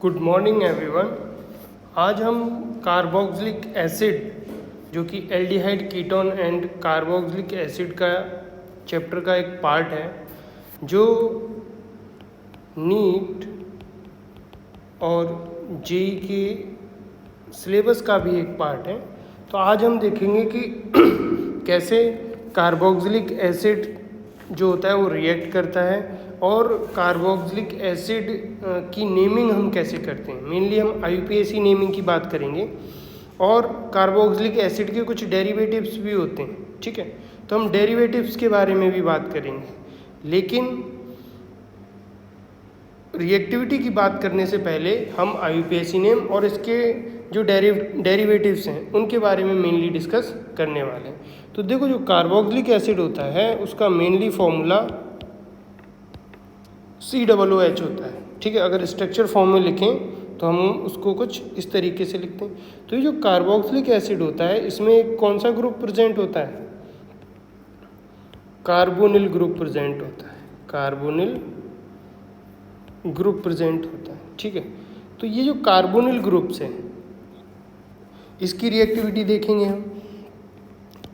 Good morning everyone. आज हम carboxylic acid जो कि aldehyde ketone and carboxylic acid का चैप्टर का एक पार्ट है जो नीट और जेई के सिलेबस का भी एक पार्ट है। तो आज हम देखेंगे कि कैसे कार्बोक्सिलिक एसिड जो होता है वो रिएक्ट करता है और कार्बोक्सिलिक एसिड की नेमिंग हम कैसे करते हैं। मेनली हम IUPAC नेमिंग की बात करेंगे और कार्बोक्सिलिक एसिड के कुछ डेरिवेटिव्स भी होते हैं, ठीक है। तो हम डेरिवेटिव्स के बारे में भी बात करेंगे, लेकिन रिएक्टिविटी की बात करने से पहले हम IUPAC नेम और इसके जो डेरिवेटिव्स हैं उनके बारे में मेनली डिस्कस करने वाले हैं। तो देखो, जो कार्बोक्सिलिक एसिड होता है उसका मेनली फॉर्मूला COOH होता है, ठीक है। अगर स्ट्रक्चर फॉर्म में लिखें तो हम उसको कुछ इस तरीके से लिखते हैं। तो ये जो कार्बोक्सिलिक एसिड होता है इसमें कौन सा ग्रुप प्रेजेंट होता है? कार्बोनिल ग्रुप प्रेजेंट होता है, कार्बोनिल ग्रुप प्रेजेंट होता है, ठीक है। तो ये जो कार्बोनिल ग्रुप्स हैं इसकी रिएक्टिविटी देखेंगे हम,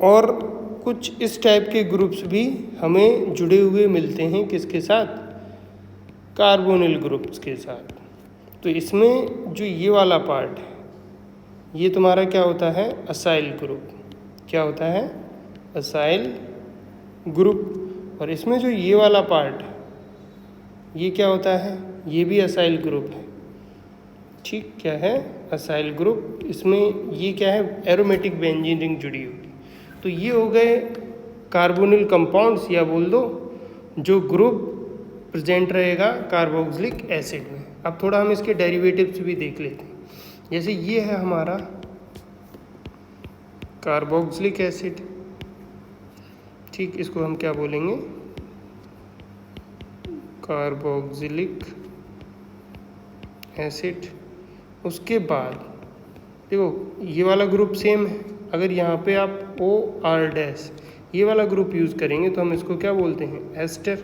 और कुछ इस टाइप के ग्रुप्स भी हमें जुड़े हुए मिलते हैं किसके साथ? कार्बोनिल ग्रुप्स के साथ। तो इसमें जो ये वाला पार्ट है ये तुम्हारा क्या होता है? Acyl group. क्या होता है? Acyl group. और इसमें जो ये वाला पार्ट है ये क्या होता है? ये भी असाइल ग्रुप है, ठीक। क्या है? Acyl group. इसमें ये क्या है? एरोमेटिक बेंजीन रिंग जुड़ी होगी। तो ये हो गए कार्बोनिल कंपाउंड्स, या बोल दो जो ग्रुप प्रेजेंट रहेगा कार्बोक्सिलिक एसिड में। अब थोड़ा हम इसके डेरिवेटिव्स भी देख लेते हैं। जैसे ये है हमारा कार्बोक्सिलिक एसिड, ठीक। इसको हम क्या बोलेंगे? Carboxylic acid. उसके बाद देखो ये वाला ग्रुप सेम है। अगर यहाँ पे आप OR- ये वाला ग्रुप यूज़ करेंगे तो हम इसको क्या बोलते हैं? एस्टर,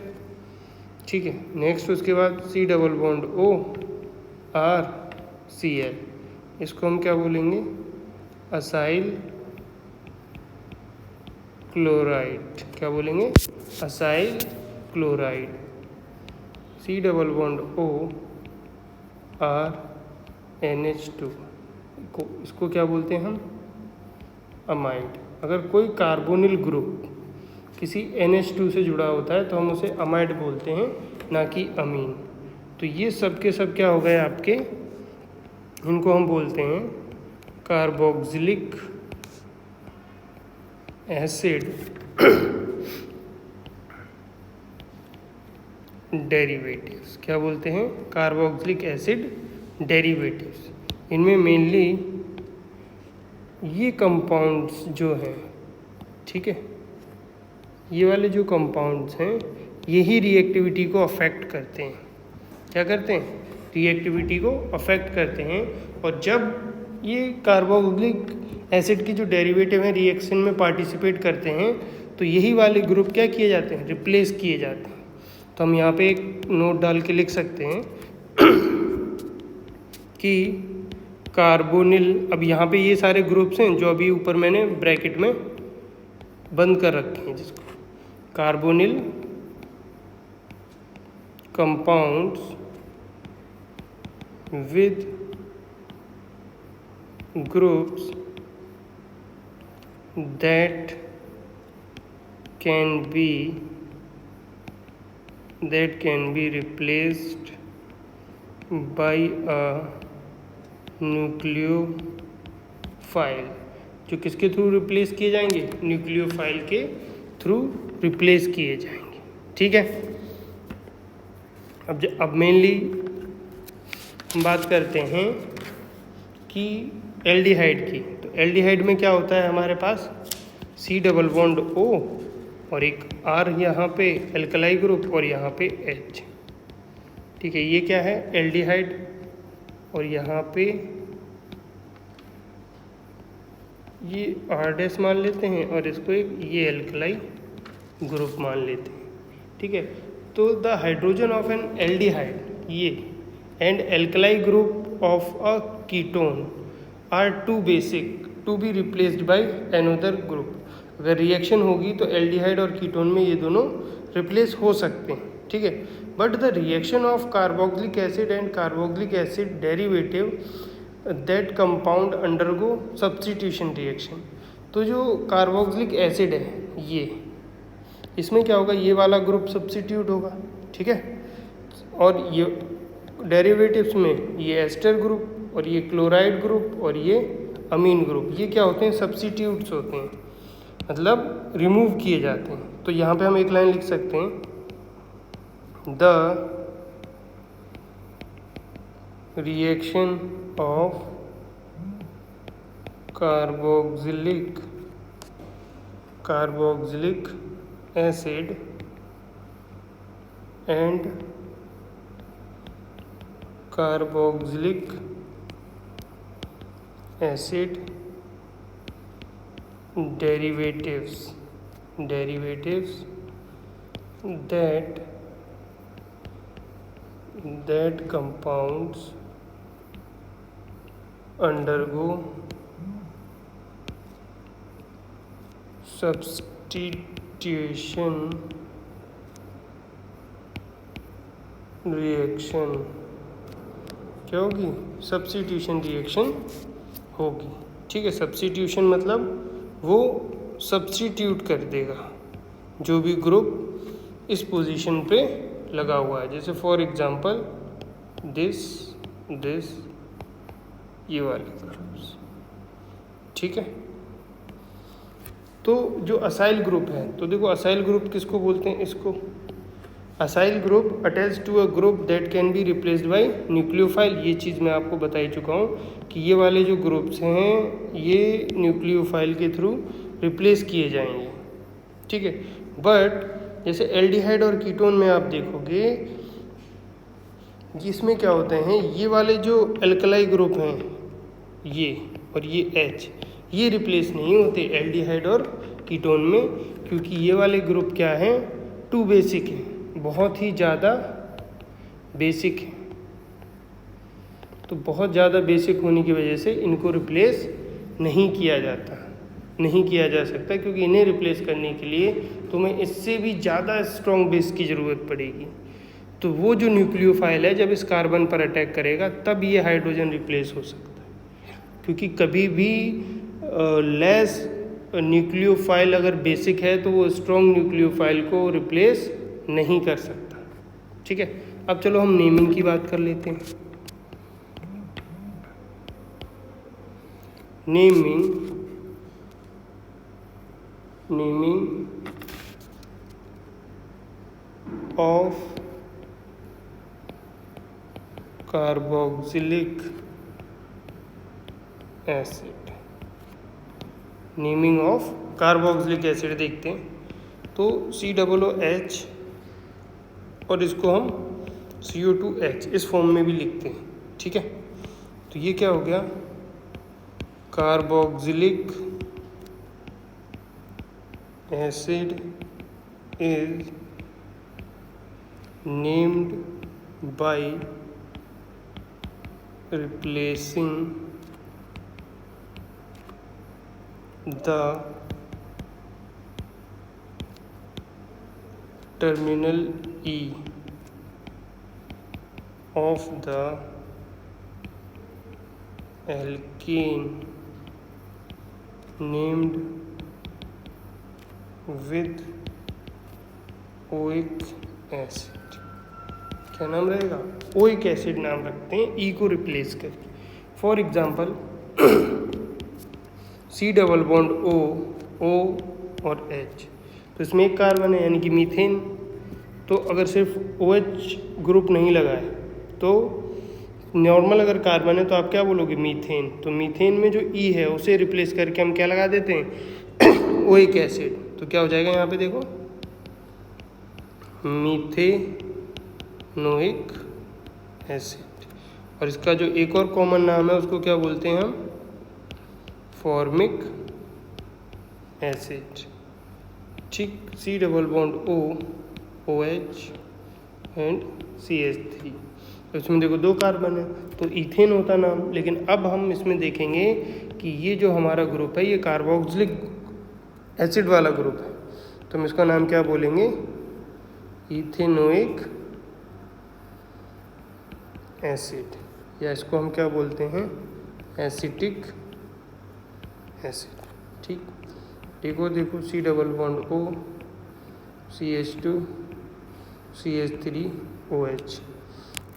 ठीक है। नेक्स्ट उसके बाद COORCl, इसको हम क्या बोलेंगे? Acyl chloride. क्या बोलेंगे? Acyl chloride. COORNH2 को इसको क्या बोलते हैं हम? अमाइड। अगर कोई कार्बोनिल ग्रुप किसी NH2 से जुड़ा होता है तो हम उसे अमाइड बोलते हैं, ना कि अमीन। तो ये सब के सब क्या हो गए आपके? इनको हम बोलते हैं कार्बोक्सिलिक एसिड डेरिवेटिव्स। क्या बोलते हैं? Carboxylic acid derivatives. इनमें मेनली ये कंपाउंड्स जो हैं, ठीक है, ये वाले जो कंपाउंड्स हैं यही रिएक्टिविटी को अफेक्ट करते हैं। क्या करते हैं? रिएक्टिविटी को अफेक्ट करते हैं। और जब ये कार्बोक्सिलिक एसिड की जो डेरिवेटिव हैं रिएक्शन में पार्टिसिपेट करते हैं तो यही वाले ग्रुप क्या किए जाते हैं? रिप्लेस किए जाते हैं। तो हम यहाँ पे एक नोट डाल के लिख सकते हैं कि कार्बोनिल, अब यहाँ पे ये सारे ग्रुप्स हैं जो अभी ऊपर मैंने ब्रैकेट में बंद कर रखे हैं, जिसको carbonyl compounds with groups that can be replaced by a nucleophile. जो किसके थ्रू रिप्लेस किए जाएंगे? न्यूक्लियोफाइल के थ्रू रिप्लेस किए जाएंगे, ठीक है। अब मेनली हम बात करते हैं कि एल्डिहाइड की। तो एल्डिहाइड में क्या होता है हमारे पास? C+O और एक R यहाँ पे एल्कलाई ग्रुप और यहाँ पे H, ठीक है। ये क्या है? एल्डिहाइड। और यहाँ पे ये R- मान लेते हैं और इसको एक ये एल्कलाई ग्रुप मान लेते हैं, ठीक है। तो the hydrogen of N aldehyde, ये and alkali group of a ketone are too basic to be replaced by another group. अगर रिएक्शन होगी तो एल्डिहाइड और कीटोन में ये दोनों रिप्लेस हो सकते हैं, ठीक है. But the reaction of carboxylic acid and carboxylic acid derivative that compound undergo substitution reaction. तो जो कार्बोक्सिलिक एसिड है ये, इसमें क्या होगा, ये वाला ग्रुप सब्स्टिट्यूट होगा, ठीक है. और ये डेरिवेटिव्स में ये एस्टर ग्रुप और ये क्लोराइड ग्रुप और ये अमीन ग्रुप, ये क्या होते हैं, सब्स्टिट्यूट्स होते हैं, मतलब रिमूव किए जाते हैं. तो यहाँ पे हम एक लाइन लिख सकते हैं, the reaction of carboxylic acid and carboxylic acid derivatives that compounds undergo substitution reaction, क्या होगी, सब्स्टिट्यूशन रिएक्शन होगी, ठीक है. सब्स्टिट्यूशन मतलब वो सब्स्टिट्यूट कर देगा जो भी ग्रुप इस पोजीशन पे लगा हुआ है. जैसे फॉर एग्जांपल दिस ये वाले ग्रुप्स, ठीक है. तो जो असाइल ग्रुप है, तो देखो असाइल ग्रुप किसको बोलते हैं, इसको acyl group attach to a group that can be replaced by nucleophile. ये चीज़ मैं आपको बता ही चुका हूँ कि ये वाले जो ग्रुप्स हैं ये न्यूक्लियोफाइल के थ्रू रिप्लेस किए जाएंगे, ठीक है. बट जैसे एल्डिहाइड और कीटोन में आप देखोगे इसमें क्या होते हैं, ये वाले जो एल्कलाई ग्रुप हैं ये और ये H, ये रिप्लेस नहीं होते एल्डिहाइड और कीटोन में, क्योंकि ये वाले ग्रुप क्या हैं, टू बेसिक हैं, बहुत ही ज़्यादा बेसिक हैं. तो बहुत ज़्यादा बेसिक होने की वजह से इनको रिप्लेस नहीं किया जा सकता, क्योंकि इन्हें रिप्लेस करने के लिए तुम्हें इससे भी ज़्यादा स्ट्रॉन्ग बेस की ज़रूरत पड़ेगी. तो वो जो न्यूक्लियोफाइल है जब इस कार्बन पर अटैक करेगा तब ये हाइड्रोजन रिप्लेस हो सकता है, क्योंकि कभी भी लेस न्यूक्लियोफाइल अगर बेसिक है तो वो स्ट्रॉन्ग न्यूक्लियोफाइल को रिप्लेस नहीं कर सकता, ठीक है. अब चलो हम नेमिंग की बात कर लेते हैं. Naming of carboxylic acid. Naming of carboxylic acid देखते हैं. तो COOH और इसको हम CO2H इस फॉर्म में भी लिखते हैं, ठीक है. तो ये क्या हो गया, carboxylic acid is named by replacing the terminal E of the alkane named with oic acid. क्या नाम रहेगा, ओइक एसिड नाम रखते हैं ई को रिप्लेस करके. For example C double bond O और H, तो इसमें एक कार्बन है यानी कि मीथेन. तो अगर सिर्फ OH ग्रुप नहीं लगा है तो नॉर्मल अगर कार्बन है तो आप क्या बोलोगे, मीथेन. तो मीथेन में जो E है उसे रिप्लेस करके हम क्या लगा देते हैं, ओइक एसिड. तो क्या हो जाएगा यहाँ पे देखो, मीथेनोइक एसिड. और इसका जो एक और कॉमन नाम है उसको क्या बोलते हैं हम, फॉर्मिक एसिड, ठीक. C double bond O OH and CH3. तो इसमें देखो 2 कार्बन है तो इथेन होता नाम। लेकिन अब हम इसमें देखेंगे कि ये जो हमारा ग्रुप है ये कार्बोक्सिलिक एसिड वाला ग्रुप है, तो हम इसका नाम क्या बोलेंगे, इथेनोइक एसिड, या इसको हम क्या बोलते हैं, एसिटिक एसिड। ठीक, देखो देखो C double bond O CH2 CH3 OH,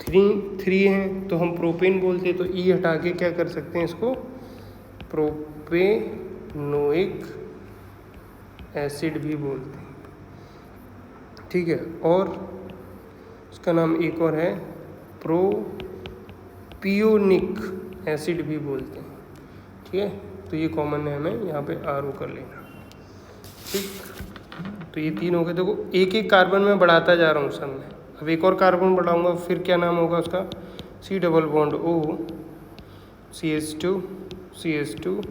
3 हैं तो हम प्रोपेन बोलते हैं, तो E हटा के क्या कर सकते हैं, इसको प्रोपेनोइक एसिड भी बोलते हैं। ठीक है, और उसका नाम एक और है प्रोपियोनिक एसिड भी बोलते हैं। ठीक है, तो ये कॉमन है, हमें यहाँ पे RO कर लेना। ठीक, तो ये 3 हो गए। देखो एक एक कार्बन में बढ़ाता जा रहा हूँ सब में, अब एक और कार्बन बढ़ाऊंगा, फिर क्या नाम होगा उसका, C double bond O CH2 CH2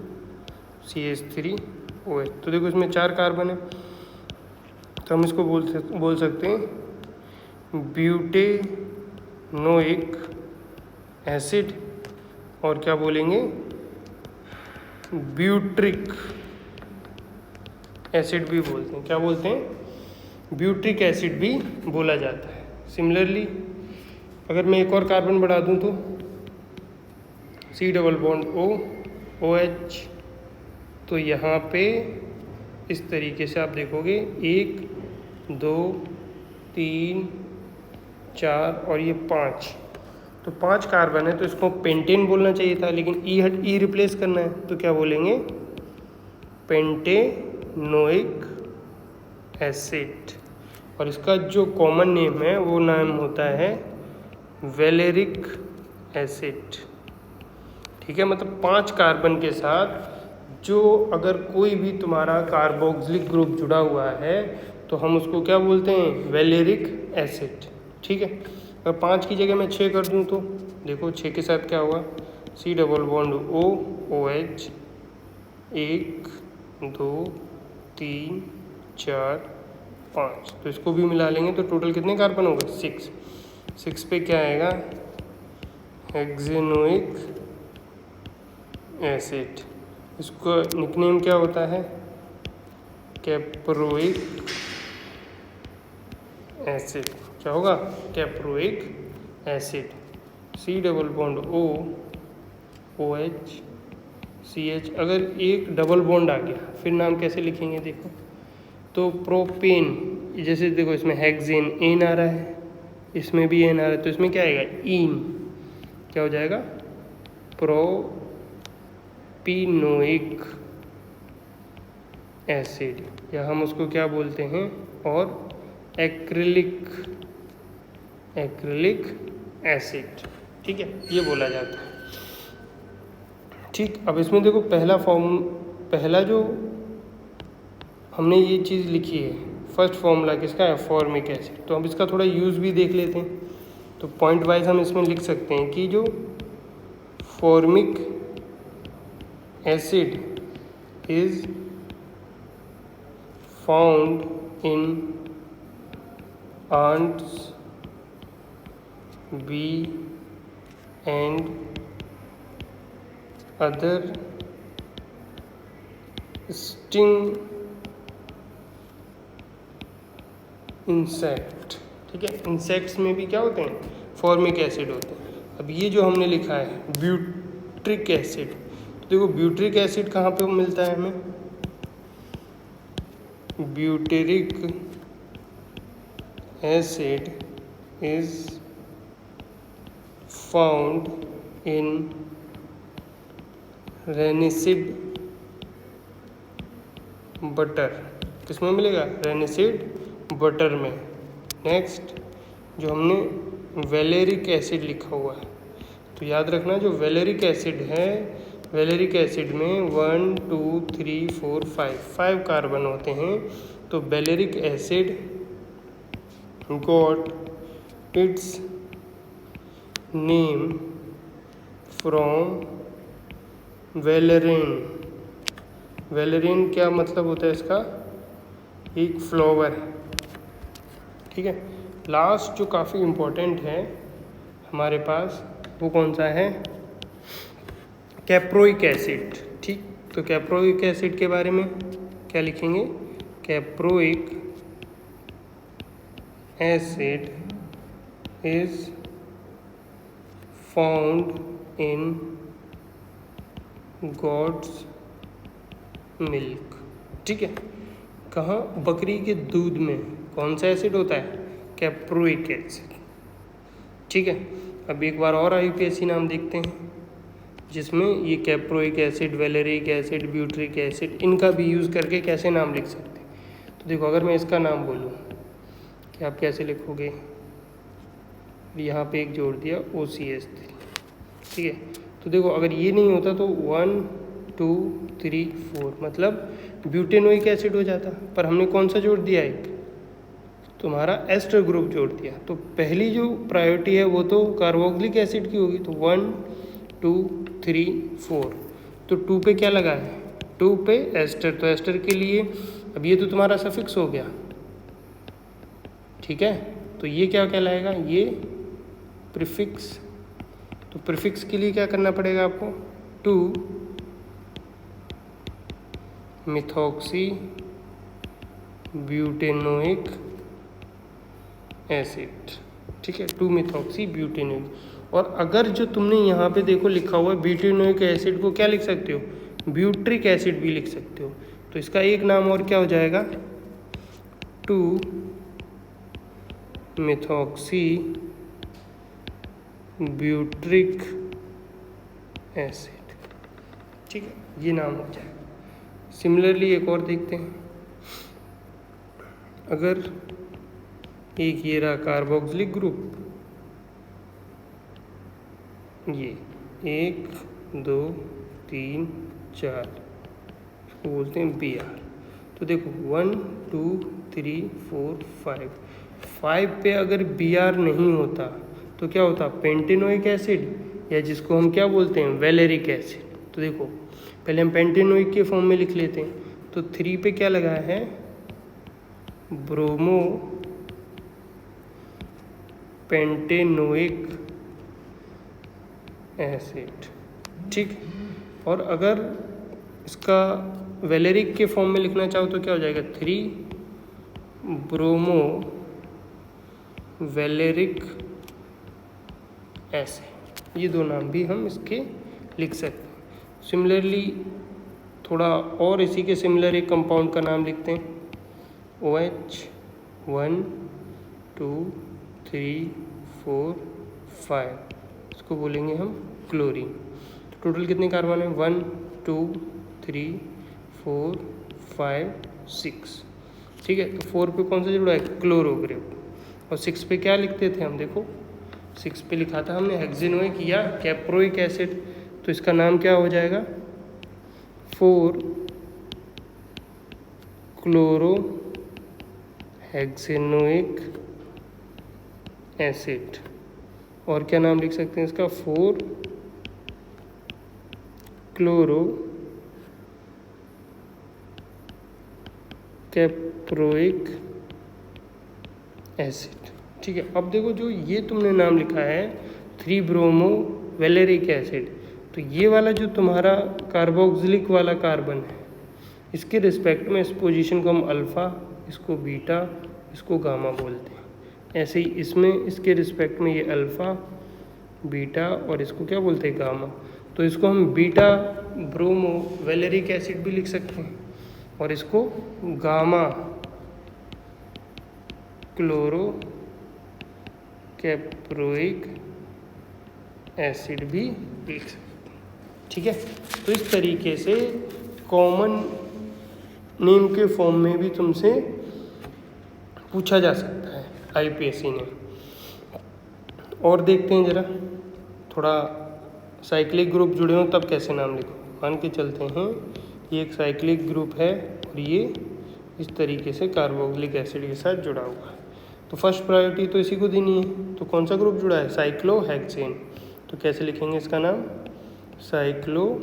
CH3 OH। तो देखो इसमें 4 कार्बन है, तो हम इसको बोल सकते हैं ब्यूटेनोइक एसिड, और क्या बोलेंगे, ब्यूट्रिक एसिड भी बोलते हैं। क्या बोलते हैं, ब्यूट्रिक एसिड भी बोला जाता है। सिमिलरली अगर मैं एक और कार्बन बढ़ा दूं तो C double bond O OH, तो यहाँ पे इस तरीके से आप देखोगे 1 2 3 4 और ये 5, तो 5 कार्बन है, तो इसको पेंटेन बोलना चाहिए था, लेकिन ई रिप्लेस करना है, तो क्या बोलेंगे, पेंटेनोइक एसिड। और इसका जो कॉमन नेम है वो नाम होता है वैलेरिक एसिड। ठीक है, मतलब 5 कार्बन के साथ जो अगर कोई भी तुम्हारा कार्बोक्सिलिक ग्रुप जुड़ा हुआ है तो हम उसको क्या बोलते हैं, वैलेरिक एसिड। ठीक है, अगर 5 की जगह मैं 6 कर दूं तो देखो 6 के साथ क्या हुआ, C double bond O OH 1 2 3 4 5, तो इसको भी मिला लेंगे तो टोटल कितने कार्बन होगा, 6 पे क्या आएगा, हेक्सेनोइक एसिड। इसका निकनेम क्या होता है, कैप्रोइक एसिड। क्या होगा, caproic acid. C double bond O OH CH, अगर एक डबल बॉन्ड आ गया फिर नाम कैसे लिखेंगे, देखो तो प्रोपेन, जैसे देखो इसमें हेक्सेन एन आ रहा है, इसमें भी एन आ रहा है, तो इसमें क्या आएगा, ईन, क्या हो जाएगा, प्रोपिनोइक एसिड, या हम उसको क्या बोलते हैं, और एक्रिलिक एसिड। ठीक है, ये बोला जाता है। ठीक, अब इसमें देखो पहला जो हमने ये चीज़ लिखी है, फर्स्ट फॉर्मूला किसका है, फॉर्मिक एसिड, तो हम इसका थोड़ा यूज़ भी देख लेते हैं। तो पॉइंट वाइज हम इसमें लिख सकते हैं कि जो formic acid is found in ants, bee and other sting insect. ठीक है, इंसेक्ट्स में भी क्या होते हैं, फॉर्मिक एसिड होते हैं। अब ये जो हमने लिखा है ब्यूट्रिक एसिड, तो देखो ब्यूट्रिक एसिड कहाँ पे मिलता है हमें, butyric acid is found in rancid butter. किसमें मिलेगा, रेनिसिड बटर में। नेक्स्ट जो हमने वैलेरिक एसिड लिखा हुआ है, तो याद रखना जो वैलेरिक एसिड है, वैलेरिक एसिड में 1 2 3 4 5 कार्बन होते हैं। तो valeric acid got its name from valerian. Valerian क्या मतलब होता है इसका, एक फ्लावर है। ठीक है, लास्ट जो काफ़ी इम्पोर्टेंट है, हमारे पास वो कौन सा है, कैप्रोइक एसिड। ठीक, तो कैप्रोइक एसिड के बारे में क्या लिखेंगे, caproic acid is found in goat's milk. ठीक है, कहाँ, बकरी के दूध में कौन सा एसिड होता है, कैप्रोइक एसिड। ठीक है, अब एक बार और IUPAC नाम देखते हैं जिसमें ये caproic acid, valeric acid, butyric acid, इनका भी यूज़ करके कैसे नाम लिख सकते हैं। तो देखो, अगर मैं इसका नाम बोलूँ कि आप कैसे लिखोगे, यहाँ पे एक जोड़ दिया OCH3। ठीक है, तो देखो अगर ये नहीं होता तो 1 2 3 4 मतलब ब्यूटेनोइक एसिड हो जाता, पर हमने कौन सा जोड़ दिया, एक तुम्हारा एस्टर ग्रुप जोड़ दिया। तो पहली जो प्रायोरिटी है वो तो कार्बोक्सिलिक एसिड की होगी, तो 1 2 3 4, तो 2 पे क्या लगा है, 2 पे एस्टर, तो एस्टर के लिए अब ये तो तुम्हारा सफिक्स हो गया। ठीक है, तो ये क्या कहलाएगा, ये प्रीफिक्स। तो प्रीफिक्स के लिए क्या करना पड़ेगा आपको, 2 मिथॉक्सी ब्यूटेनोइक एसिड। ठीक है, 2 मिथॉक्सी ब्यूटेनोइक। और अगर जो तुमने यहाँ पे देखो लिखा हुआ है ब्यूटेनोइक एसिड को क्या लिख सकते हो, ब्यूट्रिक एसिड भी लिख सकते हो। तो इसका एक नाम और क्या हो जाएगा, 2 मिथॉक्सी ब्यूट्रिक एसिड। ठीक है, ये नाम हो जाएगा। सिमिलरली एक और देखते हैं, अगर एक ये रहा कार्बोक्सिलिक ग्रुप, ये 1 2 3 4, इसको बोलते हैं Br। तो देखो 1 2 3 4 5 पे अगर Br नहीं होता तो क्या होता, पेंटेनोइक एसिड, या जिसको हम क्या बोलते हैं, वैलेरिक एसिड। तो देखो पहले हम पेंटेनोइक के फॉर्म में लिख लेते हैं, तो 3 पे क्या लगा है, ब्रोमो पेंटेनोइक एसिड। ठीक, और अगर इसका वैलेरिक के फॉर्म में लिखना चाहो तो क्या हो जाएगा, 3 ब्रोमो वैलेरिक एसिड। ये दो नाम भी हम इसके लिख सकते हैं। सिमिलरली थोड़ा और इसी के सिमिलर एक कंपाउंड का नाम लिखते हैं, OH 1 2 3 4 5, इसको बोलेंगे हम क्लोरीन। तो टोटल कितने कार्बन है, 1 2 3 4 5 6। ठीक है, तो 4 पे कौन सा जुड़ा है, क्लोरो ग्रुप, और 6 पे क्या लिखते थे हम, देखो 6 पे लिखा था हमने हेक्सेनोइक या कैप्रोइक एसिड। तो इसका नाम क्या हो जाएगा, 4 क्लोरो हेक्सेनोइक एसिड। और क्या नाम लिख सकते हैं इसका, 4 क्लोरो कैप्रोइक एसिड। ठीक है, अब देखो जो ये तुमने नाम लिखा है 3 ब्रोमो वैलेरिक एसिड, तो ये वाला जो तुम्हारा कार्बोक्सिलिक वाला कार्बन है, इसके रिस्पेक्ट में इस पोजीशन को हम अल्फ़ा, इसको बीटा, इसको गामा बोलते हैं। ऐसे ही इसमें इसके रिस्पेक्ट में ये अल्फ़ा, बीटा और इसको क्या बोलते हैं, गामा। तो इसको हम बीटा ब्रोमो वैलेरिक एसिड भी लिख सकते हैं, और इसको गामा क्लोरो कैप्रोइक एसिड भी लिख सकते हैं। ठीक है, तो इस तरीके से कॉमन नेम के फॉर्म में भी तुमसे पूछा जा सकता है IUPAC ने। और देखते हैं जरा, थोड़ा साइक्लिक ग्रुप जुड़े हों तब कैसे नाम लिखो। मान के चलते हैं ये एक साइक्लिक ग्रुप है और ये इस तरीके से कार्बोक्सिलिक एसिड के साथ जुड़ा हुआ है, तो फर्स्ट प्रायोरिटी तो इसी को देनी है। तो कौन सा ग्रुप जुड़ा है, साइक्लोहेक्सेन। तो कैसे लिखेंगे इसका नाम, साइक्लोहेक्सेन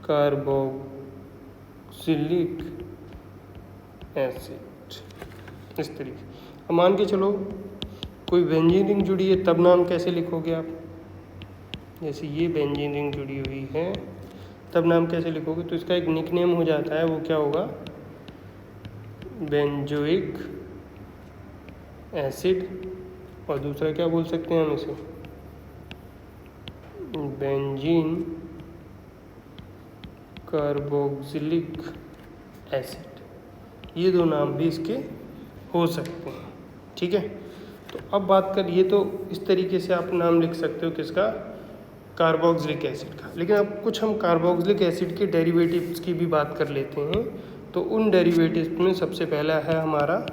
कार्बोक्सिलिक एसिड, इस तरीके। अब मान के चलो कोई बेंजीन रिंग जुड़ी है, तब नाम कैसे लिखोगे आप? जैसे ये बेंजीन रिंग जुड़ी हुई है, तब नाम कैसे लिखोगे? तो इसका एक निकनेम हो जाता है, वो क्या होगा? Benzoic acid. और दूसरा क्या बोल सकते हैं हम इसे? Benzene carboxylic acid. ये दो नाम भी इसके हो सकते हैं, ठीक है। तो अब बात कर, ये तो इस तरीके से आप नाम लिख सकते हो किसका? कार्बोक्सिलिक एसिड का। लेकिन अब कुछ हम कार्बोक्सिलिक एसिड के डेरिवेटिव्स की भी बात कर लेते हैं। तो उन डेरिवेटिव्स में सबसे पहला है हमारा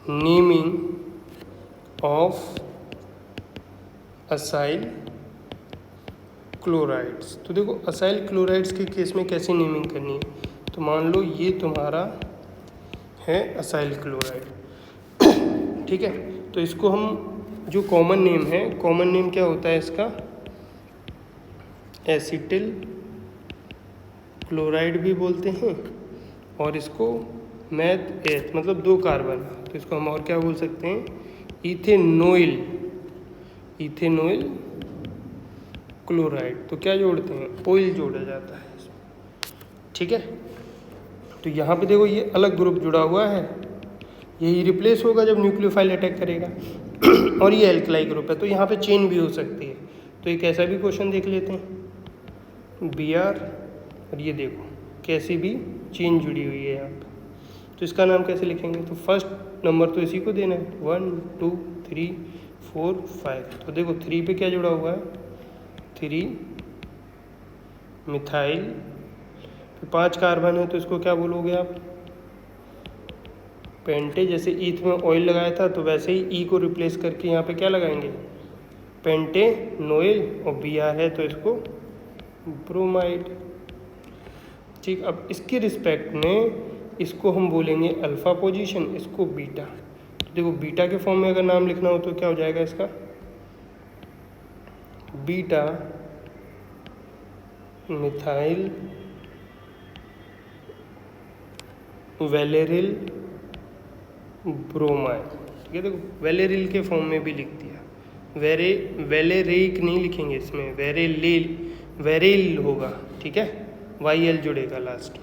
नेमिंग ऑफ असाइल क्लोराइड्स। तो देखो असाइल क्लोराइड्स के केस में कैसे नेमिंग करनी है? तो मान लो ये तुम्हारा है असाइल क्लोराइड, ठीक है। तो इसको हम जो कॉमन नेम है, कॉमन नेम क्या होता है इसका? एसिटिल क्लोराइड भी बोलते हैं, और इसको मैथ एथ मतलब 2 कार्बन, तो इसको हम और क्या बोल सकते हैं? इथेनोइल, इथेनोइल क्लोराइड। तो क्या जोड़ते हैं? ऑयल जोड़ा जाता है इसमें, ठीक है। तो यहाँ पे देखो ये अलग ग्रुप जुड़ा हुआ है, यही रिप्लेस होगा जब न्यूक्लियोफाइल अटैक करेगा और ये एल्कलाई ग्रुप है, तो यहाँ पे चेन भी हो सकती है। तो एक ऐसा भी क्वेश्चन देख लेते हैं, Br, और ये देखो कैसी भी चेन जुड़ी हुई है यहाँ पे। तो इसका नाम कैसे लिखेंगे? तो फर्स्ट नंबर तो इसी को देना है, 1 2 3 4 5। तो देखो 3 पे क्या जुड़ा हुआ है? 3 मिथाइल। फिर 5 कार्बन है, तो इसको क्या बोलोगे आप? पेंटे। जैसे ईथ में ऑयल लगाया था, तो वैसे ही ई को रिप्लेस करके यहाँ पे क्या लगाएंगे? पेंटेनोइल। और Br है तो इसको ब्रोमाइड, ठीक। अब इसके रिस्पेक्ट में इसको हम बोलेंगे अल्फा पोजीशन, इसको बीटा। तो देखो बीटा के फॉर्म में अगर नाम लिखना हो तो क्या हो जाएगा इसका? बीटा मिथाइल वेलेरिल ब्रोमाइड, ठीक है। देखो वेलेरिल के फॉर्म में भी लिख दिया, वेलेरिक नहीं लिखेंगे इसमें, वेरेल होगा, ठीक है, YL जुड़ेगा लास्ट,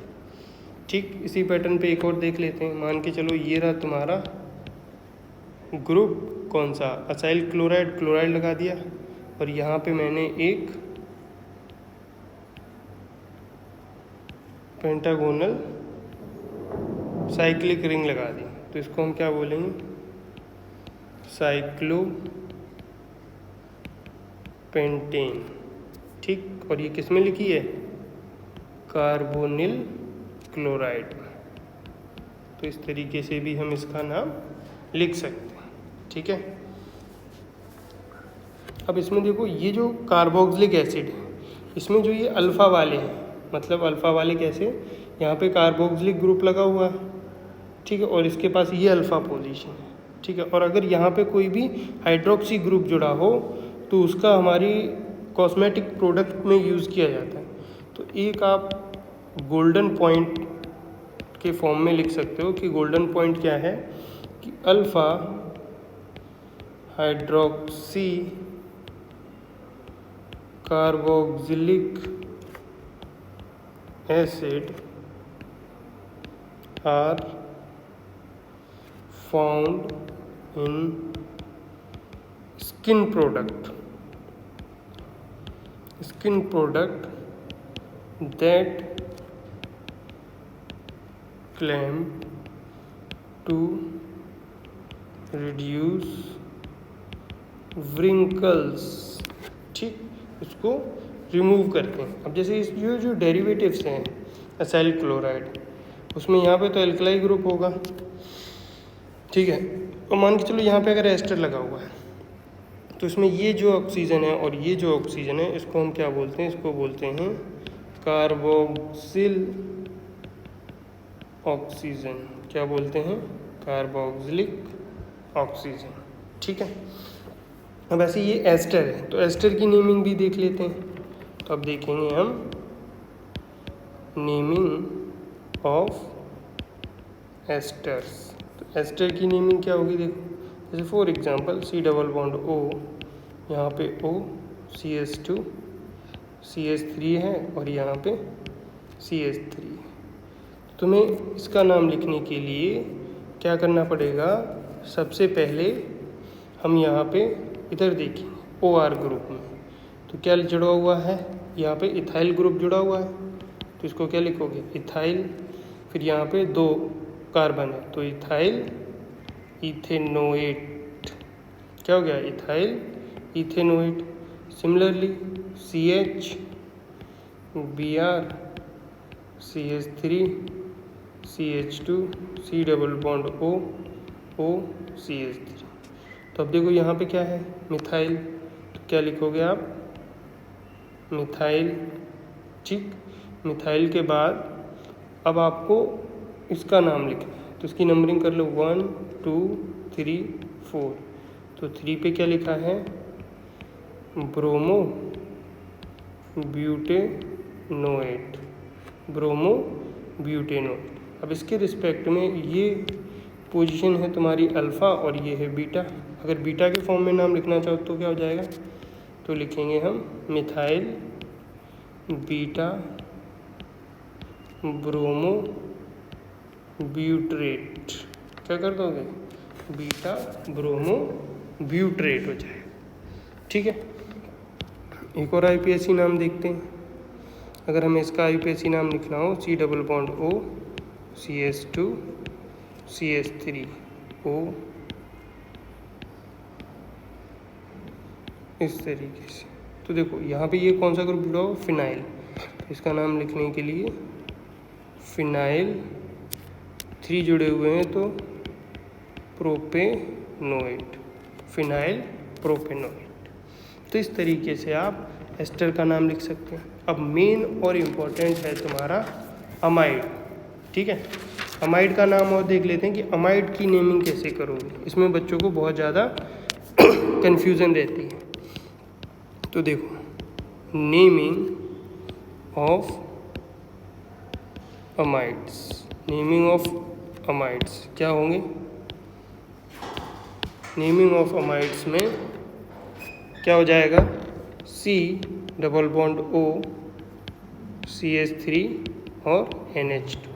ठीक। इसी पैटर्न पे एक और देख लेते हैं। मान के चलो ये रहा तुम्हारा ग्रुप, कौन सा? असाइल क्लोराइड, क्लोराइड लगा दिया, और यहाँ पे मैंने एक पेंटागोनल साइक्लिक रिंग लगा दी। तो इसको हम क्या बोलेंगे? साइक्लो पेंटेन, ठीक। और ये किस में लिखी है? Carbonyl chloride. तो इस तरीके से भी हम इसका नाम लिख सकते हैं, ठीक है। अब इसमें देखो ये जो कार्बोक्सिलिक एसिड है, इसमें जो ये अल्फ़ा वाले हैं, मतलब अल्फ़ा वाले कैसे? यहाँ पे कार्बोक्सिलिक ग्रुप लगा हुआ है, ठीक है, और इसके पास ये अल्फ़ा पोजीशन है, ठीक है। और अगर यहाँ पे कोई भी हाइड्रोक्सी ग्रुप जुड़ा हो तो उसका हमारी कॉस्मेटिक प्रोडक्ट में यूज़ किया जाता है। तो एक आप गोल्डन पॉइंट के फॉर्म में लिख सकते हो कि गोल्डन पॉइंट क्या है? कि alpha hydroxy carboxylic acid are found in skin product that claim to reduce wrinkles, ठीक। इसको रिमूव करते हैं। अब जैसे इस जो डेरिवेटिव्स हैं असाइल क्लोराइड, उसमें यहाँ पे तो एल्कलाई ग्रुप होगा, ठीक है। और मान के चलो यहाँ पे अगर एस्टर लगा हुआ है, तो इसमें ये जो ऑक्सीजन है और ये जो ऑक्सीजन है, इसको हम क्या बोलते हैं? इसको बोलते हैं कार्बोक्सिल ऑक्सीजन। क्या बोलते हैं? कार्बोक्सिलिक ऑक्सीजन, ठीक है। अब ऐसे ये एस्टर है, तो एस्टर की नेमिंग भी देख लेते हैं। तो अब देखेंगे हम नेमिंग ऑफ एस्टर्स। एस्टर की नेमिंग क्या होगी देखो, जैसे for example C double bond O, यहाँ पे O CH2 CH3 है और यहाँ पे CH3 है। तुम्हें इसका नाम लिखने के लिए क्या करना पड़ेगा, सबसे पहले हम यहाँ पे इधर देखिए OR ग्रुप में तो क्या जुड़ा हुआ है, यहाँ पे इथाइल ग्रुप जुड़ा हुआ है, तो इसको क्या लिखोगे इथाइल। फिर यहाँ पे 2 कार्बन है तो इथाइल इथेनोएट, क्या हो गया ethyl ethanoate. Similarly CH Br CH3 CH2 C double bond O O CH3। तो अब देखो यहाँ पे क्या है मिथाइल, तो क्या लिखोगे आप मिथाइल, ठीक। मिथाइल के बाद अब आपको इसका नाम लिखना है तो इसकी नंबरिंग कर लो 1 2 3 4। तो 3 पे क्या लिखा है ब्रोमो ब्यूटेनोएट, ब्रोमो ब्यूटेनोएट। अब इसके रिस्पेक्ट में ये पोजीशन है तुम्हारी अल्फ़ा और ये है बीटा। अगर बीटा के फॉर्म में नाम लिखना चाहो तो क्या हो जाएगा, तो लिखेंगे हम मिथाइल बीटा ब्रोमो ब्यूट्रेट। क्या कर दोगे बीटा ब्रोमो ब्यूट्रेट हो जाएगा, ठीक है। एक और IUPAC नाम देखते हैं। अगर हमें इसका IUPAC नाम लिखना हो C double bond O CH2 CH3 O, इस तरीके से। तो देखो यहाँ पे ये कौन सा ग्रुप जुड़ा हो फिनाइल, तो इसका नाम लिखने के लिए फिनाइल 3 जुड़े हुए हैं तो प्रोपेनोएट, फिनाइल प्रोपेनोएट। तो इस तरीके से आप एस्टर का नाम लिख सकते हैं। अब मेन और इम्पोर्टेंट है तुम्हारा अमाइड, ठीक है। अमाइड का नाम और देख लेते हैं कि अमाइड की नेमिंग कैसे करोगे, इसमें बच्चों को बहुत ज़्यादा कन्फ्यूज़न रहती है। तो देखो naming of amides, naming of amides क्या होंगे, नेमिंग ऑफ अमाइड्स में क्या हो जाएगा C double bond O CH3 और NH2।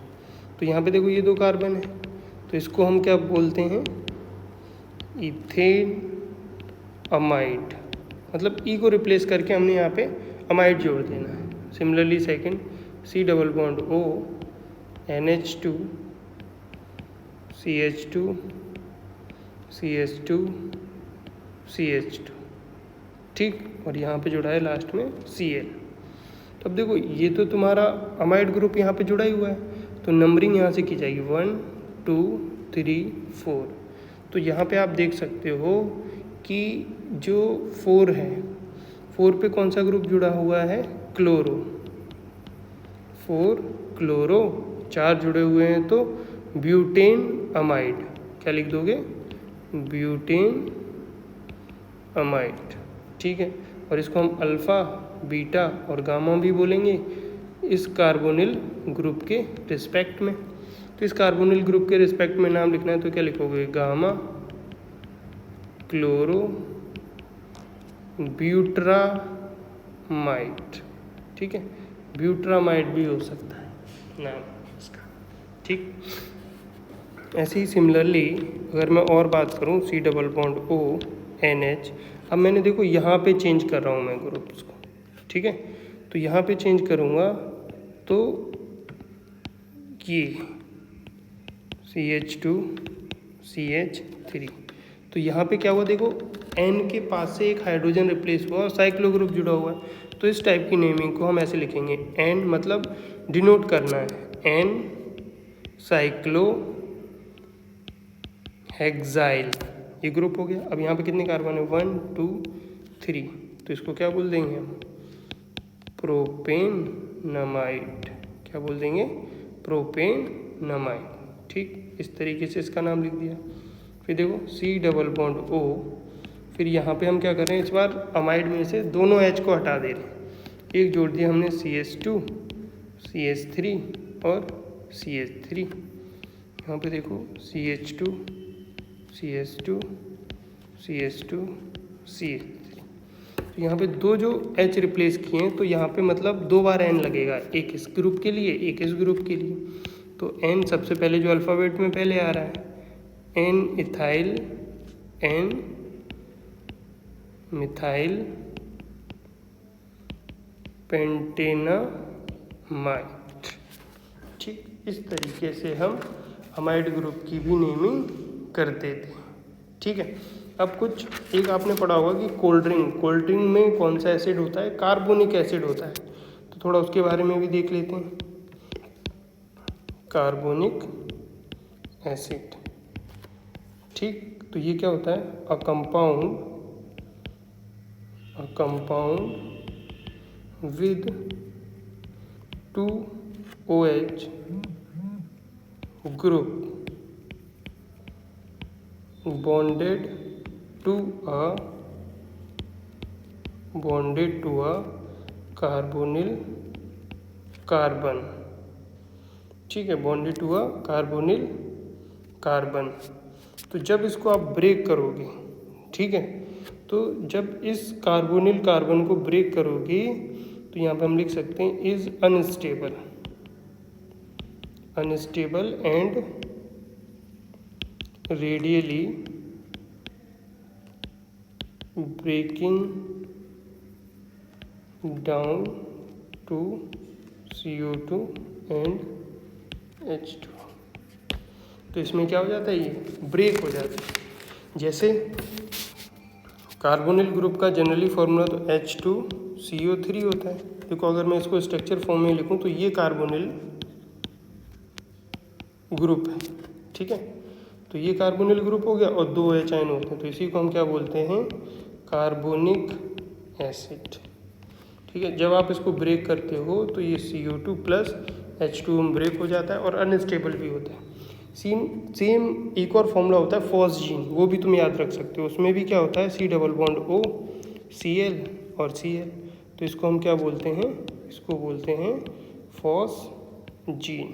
तो यहाँ पे देखो ये 2 कार्बन है तो इसको हम क्या बोलते हैं इथेन अमाइड, मतलब E को रिप्लेस करके हमने यहाँ पे अमाइड जोड़ देना है। Similarly second C double bond O NH2 CH2 CH2 CH2, ठीक। और यहाँ पे जुड़ा है लास्ट में Cl। तो अब देखो ये तो तुम्हारा अमाइड ग्रुप यहाँ पे जुड़ा ही हुआ है तो नंबरिंग यहाँ से की जाएगी 1 2 3 4। तो यहाँ पे आप देख सकते हो कि जो 4 है 4 पे कौन सा ग्रुप जुड़ा हुआ है क्लोरो, 4 क्लोरो, 4 जुड़े हुए हैं तो ब्यूटेन अमाइड, क्या लिख दोगे ब्यूटेन अमाइड, ठीक है। और इसको हम अल्फ़ा बीटा और गामा भी बोलेंगे इस कार्बोनिल ग्रुप के रिस्पेक्ट में। तो इस कार्बोनिल ग्रुप के रिस्पेक्ट में नाम लिखना है तो क्या लिखोगे गामा क्लोरो ब्यूट्रामाइड, ठीक है। ब्यूट्रामाइड भी हो सकता है नाम इसका, ठीक। ऐसे ही सिमिलरली अगर मैं और बात करूं C double bond O NH, अब मैंने देखो यहाँ पे चेंज कर रहा हूँ मैं ग्रुप्स को, ठीक है। तो यहाँ पे चेंज करूँगा तो ये CH2 CH3, तो यहाँ पे क्या हुआ देखो N के पास से एक हाइड्रोजन रिप्लेस हुआ और साइक्लो ग्रुप जुड़ा हुआ है। तो इस टाइप की नेमिंग को हम ऐसे लिखेंगे N मतलब डिनोट करना है N साइक्लो हेक्साइल, ये ग्रुप हो गया। अब यहाँ पे कितने कार्बन है 1 2 3, तो इसको क्या बोल देंगे हम प्रोपेनमाइड, क्या बोल देंगे प्रोपेनमाइड, ठीक। इस तरीके से इसका नाम लिख दिया। फिर देखो C डबल बॉन्ड O, फिर यहाँ पे हम क्या कर रहे हैं इस बार अमाइड में से दोनों H को हटा दे रहे हैं, एक जोड़ दिया हमने CH2 CH3 और CH3, यहाँ पे देखो CH2 CH2 CH2 CH3, तो यहाँ पे दो जो H रिप्लेस किए हैं तो यहाँ पे मतलब 2 बार N लगेगा, एक इस ग्रुप के लिए एक इस ग्रुप के लिए। तो N सबसे पहले जो अल्फ़ाबेट में पहले आ रहा है N इथाइल N मिथाइल पेंटेनामाइड। ठीक, इस तरीके से हम अमाइड ग्रुप की भी नेमिंग करते थे। ठीक है, अब कुछ एक आपने पढ़ा होगा कि कोल्ड ड्रिंक में कौन सा एसिड होता है, कार्बोनिक एसिड होता है, तो थोड़ा उसके बारे में भी देख लेते हैं। कार्बोनिक एसिड, ठीक, तो ये क्या होता है, a compound with 2 OH group bonded to a carbonyl carbon। ठीक है, bonded to a carbonyl carbon. तो जब इसको आप ब्रेक करोगे, ठीक है, तो जब इस कार्बोनिल कार्बन को ब्रेक करोगे तो यहाँ पे हम लिख सकते हैं is unstable and readily breaking down to CO2 and H2। तो इसमें क्या हो जाता है, ये ब्रेक हो जाता है। जैसे कार्बोनिल ग्रुप का जनरली फॉर्मूला तो H2CO3 होता है। देखो अगर मैं इसको स्ट्रक्चर फॉर्म में लिखूं तो ये कार्बोनिल ग्रुप है। ठीक है, तो ये कार्बोनिल ग्रुप हो गया और 2 H आयन होते हैं, तो इसी को हम क्या बोलते हैं, कार्बोनिक एसिड। ठीक है, जब आप इसको ब्रेक करते हो तो ये CO2 प्लस H2 में ब्रेक हो जाता है और अनस्टेबल भी होता है। सेम एक और फॉर्मूला होता है फॉस्जीन, वो भी तुम याद रख सकते हो। उसमें भी क्या होता है, C double bond O Cl और Cl, तो इसको हम क्या बोलते हैं, इसको बोलते हैं फॉस्जीन।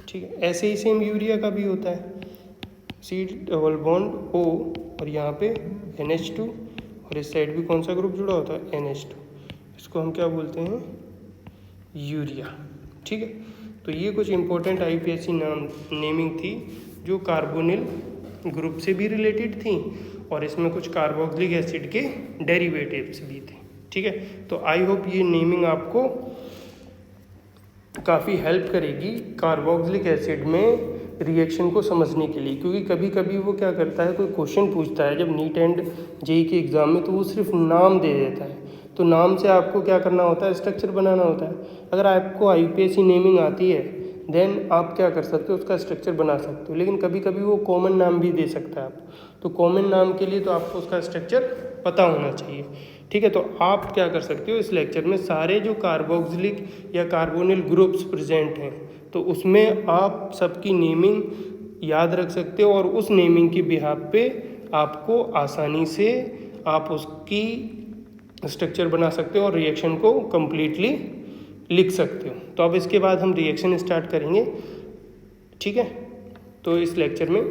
ठीक है, ऐसे ही सेम यूरिया का भी होता है, C डबल बॉन्ड O और यहाँ पे NH2 और इस साइड भी कौन सा ग्रुप जुड़ा होता है, NH2, इसको हम क्या बोलते हैं, यूरिया। ठीक है, तो ये कुछ इंपॉर्टेंट IPSC नेमिंग थी जो कार्बोनिल ग्रुप से भी रिलेटेड थी और इसमें कुछ कार्बोक्सिलिक एसिड के डेरिवेटिव्स भी थे। ठीक है, तो आई होप ये नेमिंग आपको काफ़ी हेल्प करेगी कार्बोक्सिलिक एसिड में रिएक्शन को समझने के लिए, क्योंकि कभी कभी वो क्या करता है, कोई क्वेश्चन पूछता है जब नीट एंड जेईई के एग्ज़ाम में, तो वो सिर्फ नाम दे देता है, तो नाम से आपको क्या करना होता है, स्ट्रक्चर बनाना होता है। अगर आपको IPSC नेमिंग आती है देन आप क्या कर सकते हो, उसका स्ट्रक्चर बना सकते हो, लेकिन कभी कभी वो कॉमन नाम भी दे सकता है आपको, तो कॉमन नाम के लिए तो आपको उसका स्ट्रक्चर पता होना चाहिए। ठीक है, तो आप क्या कर सकते हो, इस लेक्चर में सारे जो कार्बोक्सिलिक या कार्बोनिल ग्रुप्स प्रेजेंट हैं तो उसमें आप सबकी नेमिंग याद रख सकते हो और उस नेमिंग की बिहाफ पे आपको आसानी से आप उसकी स्ट्रक्चर बना सकते हो और रिएक्शन को कम्प्लीटली लिख सकते हो। तो अब इसके बाद हम रिएक्शन स्टार्ट करेंगे। ठीक है, तो इस लेक्चर में